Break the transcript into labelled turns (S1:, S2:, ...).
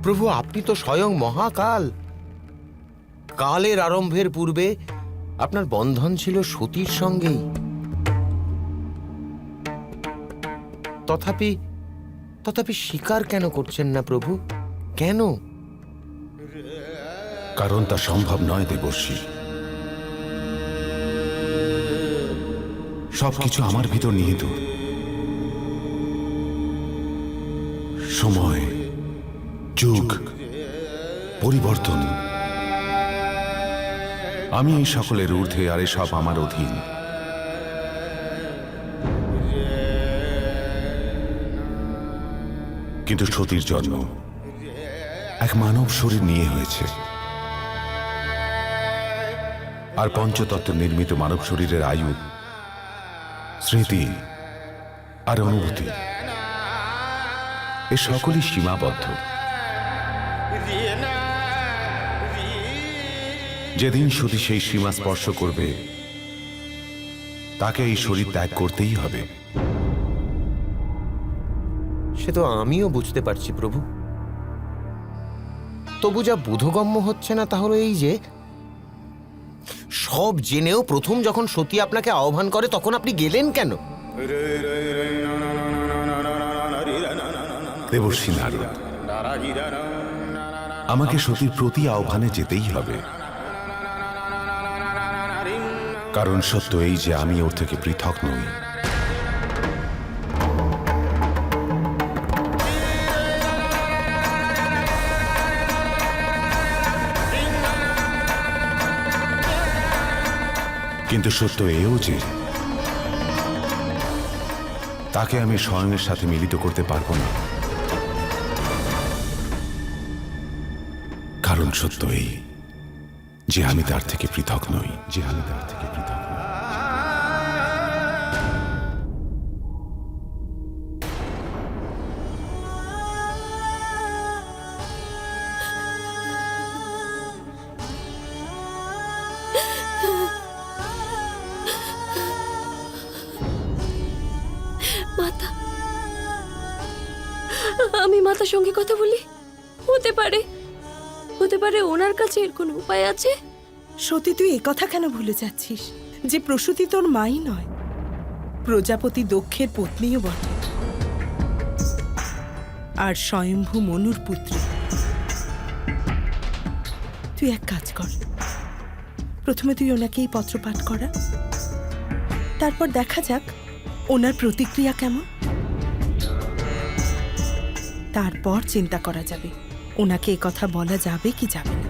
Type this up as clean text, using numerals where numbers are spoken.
S1: প্রভু, আপনি তো স্বয়ং মহাকাল। কালের আরম্ভের পূর্বে আপনার বন্ধন ছিল সতীর সঙ্গেই। তথাপি তথাপি স্বীকার কেন করছেন না প্রভু? কেন?
S2: কারণ তা সম্ভব নয় দেবর্ষি। সবকিছু আমার ভিতর নিহিত। সময়, যুগ, পরিবর্তন, আমি এই সকলের ঊর্ধ্বে, আর সব আমার অধীন। কিন্তু সতীর জন্ম এক মানব শরীর নিয়ে হয়েছে, আর পঞ্চতত্ত্ব নির্মিত মানব শরীরের আয়ু, স্মৃতি আর অনুভূতি এ সকলই সীমাবদ্ধ। যেদিন সতী সেই সীমা স্পর্শ করবে, তাকে এই শরীর ত্যাগ করতেই হবে।
S1: সে তো আমিও বুঝতে পারছি প্রভু। তবু যা বোধগম্য হচ্ছে না তা হলো এই যে, সব জেনেও প্রথম যখন সতী আপনাকে আহ্বান করে তখন আপনি গেলেন কেন?
S2: দেবর্ষি নারদ, আমাকে সতীর প্রতি আহ্বানে যেতেই হবে। কারণ সত্য এই যে আমি ওর থেকে পৃথক নই। কিন্তু সত্য এও যে তাকে আমি স্বয়ংয়ের সাথে মিলিত করতে পারবো না। কারণ সত্য এই যে আমি তার থেকে পৃথক নই, যে আমি তার থেকে পৃথক নই।
S3: মাতা, আমি মাতার সঙ্গে কথা বলি। হতে পারে ওনার কাছে এর কোনো উপায় আছে।
S4: সতী, তুই একথা কেন ভুলে যাচ্ছিস যে প্রসূতি তোর মাই নয়, প্রজাপতি দক্ষের পত্নীও বটে, আর স্বয়ম্ভু মনুর পুত্রী। তুই এক কাজ কর, প্রথমে তুই ওনাকেই পত্র পাঠ করা, তারপর দেখা যাক ওনার প্রতিক্রিয়া কেমন। তারপর চিন্তা করা যাবে ওনাকে কথা বলা যাবে কি যাবে না।